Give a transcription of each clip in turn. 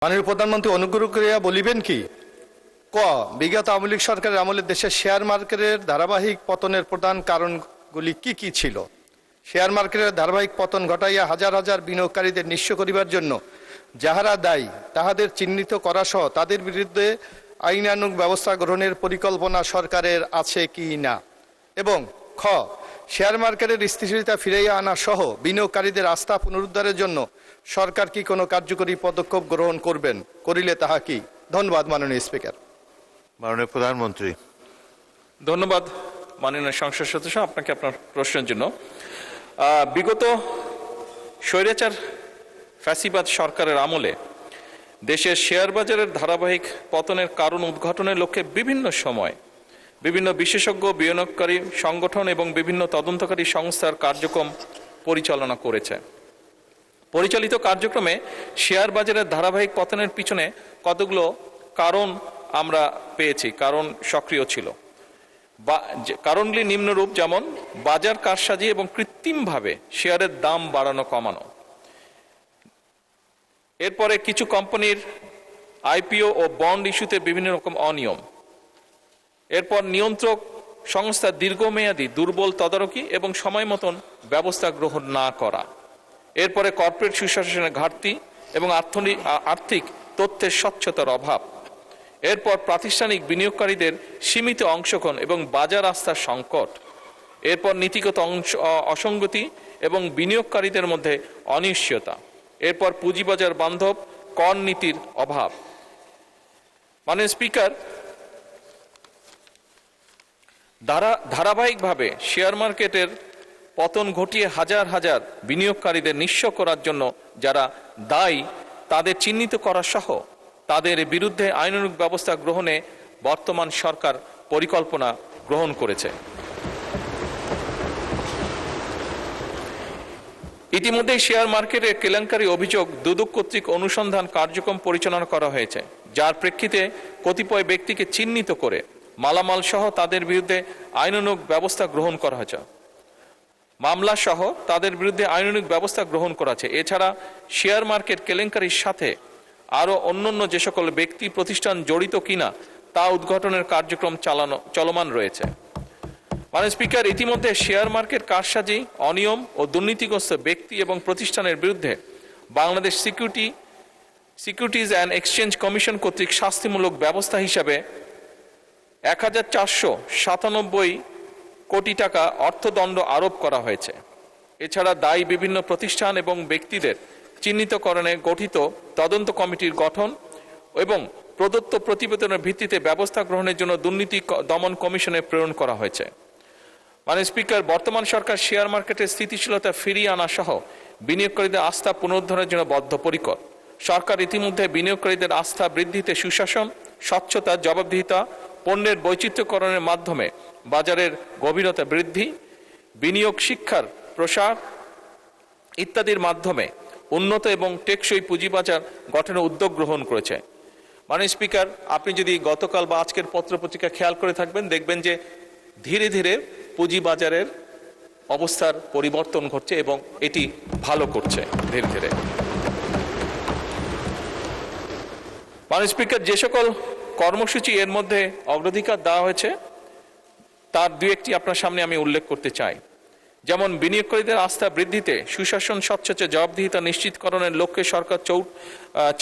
মাননীয় প্রধানমন্ত্রী অনুগ্রহ করিয়া বলিবেন কি ক বিগত আওয়ামী লীগ সরকারের আমলে দেশের শেয়ার মার্কেটের ধারাবাহিক পতনের প্রধান কারণগুলি কি কি ছিল? শেয়ার মার্কেটের ধারাবাহিক পতন ঘটাইয়া হাজার হাজার বিনিয়োগকারীদের নিঃস্ব করিবার জন্য যাহারা দায়ী তাহাদের চিহ্নিত করা সহ তাদের বিরুদ্ধে আইনানুগ ব্যবস্থা গ্রহণের পরিকল্পনা সরকারের আছে কি না? এবং খ শেয়ার মার্কেটের স্থিতিশীলতা ফিরাইয়া আনা সহ বিনিয়োগকারীদের আস্থা পুনরুদ্ধারের জন্য সরকার কি কোনো কার্যকরী পদক্ষেপ গ্রহণ করবেন? করিলে তাহা কি? ধন্যবাদ মাননীয় স্পিকার। মাননীয় প্রধানমন্ত্রী। ধন্যবাদ মাননীয় সংসদ সদস্য আপনাকে আপনার প্রশ্নের জন্য। বিগত স্বৈরাচার ফ্যাসিবাদ সরকারের আমলে দেশের শেয়ার বাজারের ধারাবাহিক পতনের কারণ উদ্ঘাটনের লক্ষ্যে বিভিন্ন সময় বিভিন্ন বিশেষজ্ঞ বিনিয়োগকারী সংগঠন এবং বিভিন্ন তদন্তকারী সংস্থার কার্যক্রম পরিচালনা করেছে। পরিচালিত কার্যক্রমে শেয়ার বাজারের ধারাবাহিক পতনের পিছনে কতগুলো কারণ আমরা পেয়েছি, কারণ সক্রিয় ছিল। কারণগুলি নিম্নরূপ, যেমন বাজার কারসাজি এবং কৃত্রিমভাবে শেয়ারের দাম বাড়ানো কমানো, এরপরে কিছু কোম্পানির আইপিও ও বন্ড ইস্যুতে বিভিন্ন রকম অনিয়ম, এরপর নিয়ন্ত্রক সংস্থার দীর্ঘমেয়াদী দুর্বল তদারকি এবং সময় মতন ব্যবস্থা গ্রহণ না করা, এরপরে কর্পোরেট সুশাসনের ঘাটতি এবং আর্থিক তথ্যের স্বচ্ছতার অভাব, এরপর প্রাতিষ্ঠানিক বিনিয়োগকারীদের সীমিত অংশগ্রহণ এবং বাজার আস্থার সংকট, এরপর নীতিগত অসঙ্গতি এবং বিনিয়োগকারীদের মধ্যে অনিশ্চয়তা, এরপর পুঁজিবাজার বান্ধব কর নীতির অভাব। মাননীয় স্পিকার, ধারাবাহিকভাবে শেয়ার মার্কেটের পতন ঘটিয়ে হাজার হাজার বিনিয়োগকারীদের নিঃস্ব করার জন্য যারা দায়ী তাদের চিহ্নিত করা সহ তাদের বিরুদ্ধে আইনানুগ ব্যবস্থা গ্রহণে বর্তমান সরকার পরিকল্পনা গ্রহণ করেছে। ইতিমধ্যে শেয়ার মার্কেটের কেলেঙ্কারি অভিযোগ দুদক কর্তৃক অনুসন্ধান কার্যক্রম পরিচালনা করা হয়েছে, যার প্রেক্ষিতে কতিপয় ব্যক্তিকে চিহ্নিত করে মালামাল সহ তাদের বিরুদ্ধে আইনানুগ ব্যবস্থা গ্রহণ করা হয়েছে। মামলা সহ তাদের বিরুদ্ধে আইনানুগ ব্যবস্থা গ্রহণ করা হয়েছে। এছাড়া শেয়ার মার্কেট কেলেঙ্কারির সাথে আরও অন্যান্য যে সকল ব্যক্তি প্রতিষ্ঠান জড়িত কিনা তা উদ্ঘাটনের কার্যক্রম চলমান রয়েছে। মাননীয় স্পিকার, ইতিমধ্যে শেয়ার মার্কেট কারসাজি, অনিয়ম ও দুর্নীতিগ্রস্ত ব্যক্তি এবং প্রতিষ্ঠানের বিরুদ্ধে Bangladesh securities and exchange commission কর্তৃক শাস্তিমূলক ব্যবস্থা হিসাবে 1497 কোটি টাকা অর্থদণ্ড আরোপ করা হয়েছে। এছাড়া দায়ী বিভিন্ন প্রতিষ্ঠান এবং ব্যক্তিদের চিহ্নিতকরণে গঠিত তদন্ত কমিটির গঠন এবং প্রদত্ত প্রতিবেদনের ভিত্তিতে ব্যবস্থা গ্রহণের জন্য দুর্নীতি দমন কমিশনে প্রেরণ করা হয়েছে। মাননীয় স্পিকার, বর্তমান সরকার শেয়ার মার্কেটের স্থিতিশীলতা ফিরিয়ে আনা সহ বিনিয়োগকারীদের আস্থা পুনরুদ্ধারের জন্য বদ্ধপরিকর। সরকার ইতিমধ্যে বিনিয়োগকারীদের আস্থা বৃদ্ধিতে সুশাসন, স্বচ্ছতা, জবাবদিহিতা, পণ্যের বৈচিত্র্যকরণের মাধ্যমে বাজারের গভীরতা বৃদ্ধি, বিনিয়োগ শিক্ষার প্রসার ইত্যাদির মাধ্যমে উন্নত এবং টেকসই পুঁজিবাজার গঠনের উদ্যোগ গ্রহণ করেছে। মাননীয় স্পিকার, আপনি যদি গতকাল বা আজকের পত্রপত্রিকা খেয়াল করে থাকবেন, দেখবেন যে ধীরে ধীরে পুঁজিবাজারের অবস্থার পরিবর্তন ঘটছে এবং এটি ভালো করছে ধীরে ধীরে। মাননীয় স্পিকার, যে সকল কর্মসূচি এর মধ্যে অগ্রাধিকার দেওয়া হয়েছে তার দু একটি আপনার সামনে আমি উল্লেখ করতে চাই। যেমন বিনিয়োগকারীদের আস্থা বৃদ্ধিতে সুশাসন, স্বচ্ছতা, জবাবদিহিতা নিশ্চিতকরণের লক্ষ্যে সরকার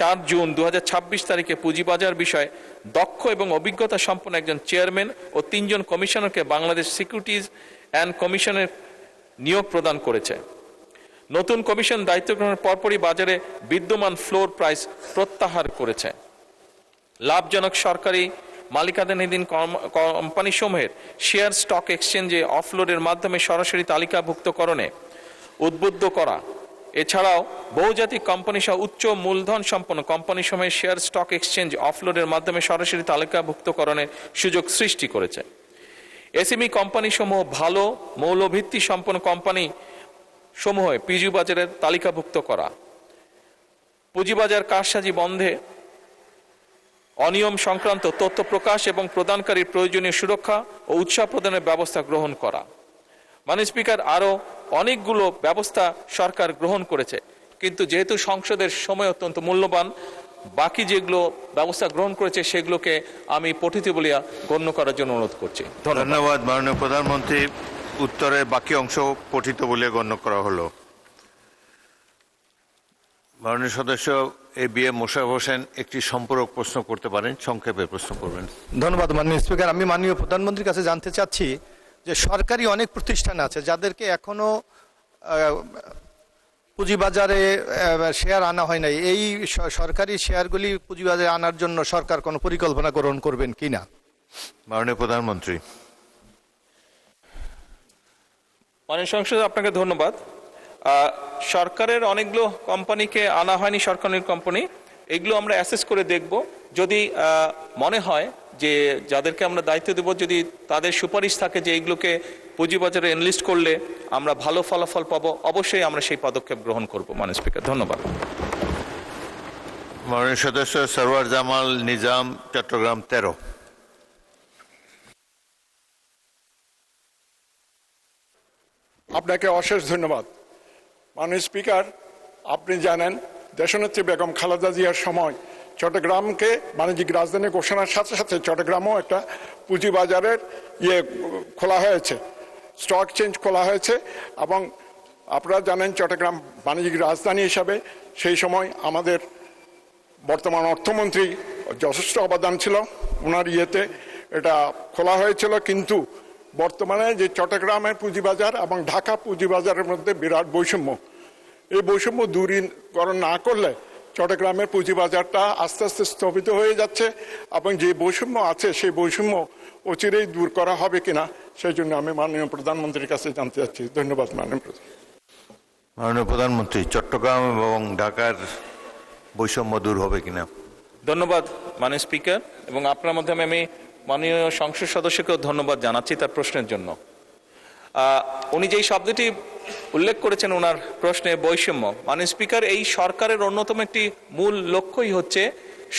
4 জুন 2026 তারিখে পুঁজিবাজার বিষয়ে দক্ষ এবং অভিজ্ঞতা সম্পন্ন একজন চেয়ারম্যান ও 3 জন কমিশনারকে বাংলাদেশ সিকিউরিটিজ অ্যান্ড কমিশনের নিয়োগ প্রদান করেছে। নতুন কমিশন দায়িত্ব গ্রহণের পরপরই বাজারে বিদ্যমান ফ্লোর প্রাইস প্রত্যাহার করেছে। লাভজনক সরকারি মালিকানাধীন কোম্পানিসমূহের শেয়ার স্টক এক্সচেঞ্জে অফলোডের মাধ্যমে সরাসরি তালিকাভুক্তকরণে উদ্বুদ্ধ করা, এছাড়াও বহুজাতিক কোম্পানি সহ উচ্চ মূলধন সম্পন্ন কোম্পানিসমূহের শেয়ার স্টক এক্সচেঞ্জ অফলোডের মাধ্যমে সরাসরি তালিকাভুক্তকরণের সুযোগ সৃষ্টি করেছে। এসএমই কোম্পানিসমূহ ভালো মৌলভিত্তি সম্পন্ন কোম্পানি সমূহ পুঁজিবাজারের তালিকাভুক্ত করা, পুঁজিবাজার কারসাজি বন্ধে অনিয়ম সংক্রান্ত তথ্য প্রকাশ এবং প্রদানকারীর প্রয়োজনীয় সুরক্ষা ও উৎসাহ প্রদানের ব্যবস্থা গ্রহণ করা। মাননীয় স্পিকার, আরও অনেকগুলো ব্যবস্থা সরকার গ্রহণ করেছে, কিন্তু যেহেতু সংসদের সময় অত্যন্ত মূল্যবান, বাকি যেগুলো ব্যবস্থা গ্রহণ করেছে সেগুলোকে আমি পঠিত বলিয়া গণ্য করার জন্য অনুরোধ করছি। ধন্যবাদ মাননীয় প্রধানমন্ত্রী। উত্তরের বাকি অংশ পঠিত বলে গণ্য করা হলো। মাননীয় সদস্য A.B.M. মোশাররফ হোসেন একটি সম্পূরক প্রশ্ন করতে পারেন, সংক্ষেপে প্রশ্ন করবেন। ধন্যবাদ মাননীয় স্পিকার। আমি মাননীয় প্রধানমন্ত্রীর কাছে জানতে চাচ্ছি যে সরকারি অনেক প্রতিষ্ঠান আছে যাদেরকে এখনো পুঁজিবাজারে শেয়ার আনা হয় নাই। এই সরকারি শেয়ারগুলি পুঁজিবাজারে আনার জন্য সরকার কোনো পরিকল্পনা গ্রহণ করবেন কিনা? মাননীয় প্রধানমন্ত্রী। মাননীয় সংসদ, আপনাকে ধন্যবাদ। সরকারের অনেকগুলো কোম্পানিকে আনা হয়নি, সরকারি কোম্পানি, এগুলো আমরা অ্যাসেস করে দেখব। যদি মনে হয় যে যাদেরকে আমরা দায়িত্ব দেব, যদি তাদের সুপারিশ থাকে যে এইগুলোকে পুঁজিবাজারে এনলিস্ট করলে আমরা ভালো ফলাফল পাবো, অবশ্যই আমরা সেই পদক্ষেপ গ্রহণ করব। মাননীয় স্পিকার, ধন্যবাদ। মাননীয় সদস্য সরওয়ার জামাল নিজাম, চট্টগ্রাম 13। আপনাকে অশেষ ধন্যবাদ। মাননীয় স্পিকার, আপনি জানেন দেশনেত্রী বেগম খালেদা জিয়ার সময় চট্টগ্রামকে বাণিজ্যিক রাজধানী ঘোষণার সাথে সাথে চট্টগ্রামও একটা পুঁজিবাজারের খোলা হয়েছে, স্টক এক্সচেঞ্জ খোলা হয়েছে। এবং আপনারা জানেন চট্টগ্রাম বাণিজ্যিক রাজধানী হিসাবে সেই সময় আমাদের বর্তমান অর্থমন্ত্রী যথেষ্ট অবদান ছিল, ওনার এটা খোলা হয়েছিল। কিন্তু বর্তমানে যে চট্টগ্রামের পুঁজিবাজার এবং ঢাকা পুঁজিবাজারের মধ্যে বিরাট বৈষম্য, এই বৈষম্য দূরীকরণ না করলে চট্টগ্রামের পুঁজিবাজারটা আস্তে আস্তে স্থগিত হয়ে যাচ্ছে। এবং যে বৈষম্য আছে সেই বৈষম্য অচিরেই দূর করা হবে কিনা, সেই জন্য আমি মাননীয় প্রধানমন্ত্রীর কাছে জানতে চাচ্ছি। ধন্যবাদ মাননীয় মাননীয় প্রধানমন্ত্রী, চট্টগ্রাম এবং ঢাকার বৈষম্য দূর হবে কিনা? ধন্যবাদ মাননীয় স্পিকার, এবং আপনার মাধ্যমে আমি মাননীয় সংসদ সদস্যকেও ধন্যবাদ জানাচ্ছি তার প্রশ্নের জন্য। উনি যেই শব্দটি উল্লেখ করেছেন ওনার প্রশ্নে, বৈষম্য, মাননীয় স্পিকার, এই সরকারের অন্যতম একটি মূল লক্ষ্যই হচ্ছে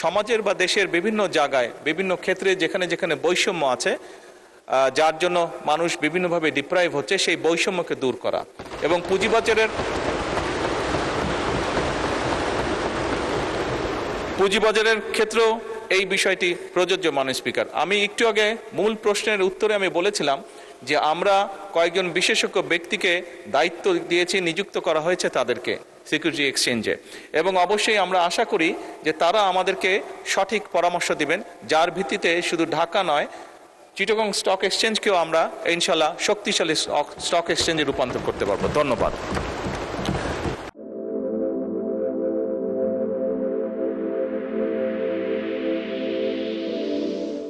সমাজের বা দেশের বিভিন্ন জায়গায় বিভিন্ন ক্ষেত্রে যেখানে যেখানে বৈষম্য আছে, যার জন্য মানুষ বিভিন্নভাবে ডিপ্রাইভ হচ্ছে, সেই বৈষম্যকে দূর করা। এবং পুঁজিবাজারের ক্ষেত্রেও এই বিষয়টি প্রযোজ্য। মাননীয় স্পিকার, আমি একটু আগে মূল প্রশ্নের উত্তরে আমি বলেছিলাম যে আমরা কয়েকজন বিশেষজ্ঞ ব্যক্তিকে দায়িত্ব দিয়েছি, নিযুক্ত করা হয়েছে তাদেরকে সিকিউরিটি এক্সচেঞ্জে, এবং অবশ্যই আমরা আশা করি যে তারা আমাদেরকে সঠিক পরামর্শ দিবেন, যার ভিত্তিতে শুধু ঢাকা নয়, চিটাগং স্টক এক্সচেঞ্জকেও আমরা ইনশাল্লাহ শক্তিশালী স্টক এক্সচেঞ্জে রূপান্তর করতে পারবো। ধন্যবাদ।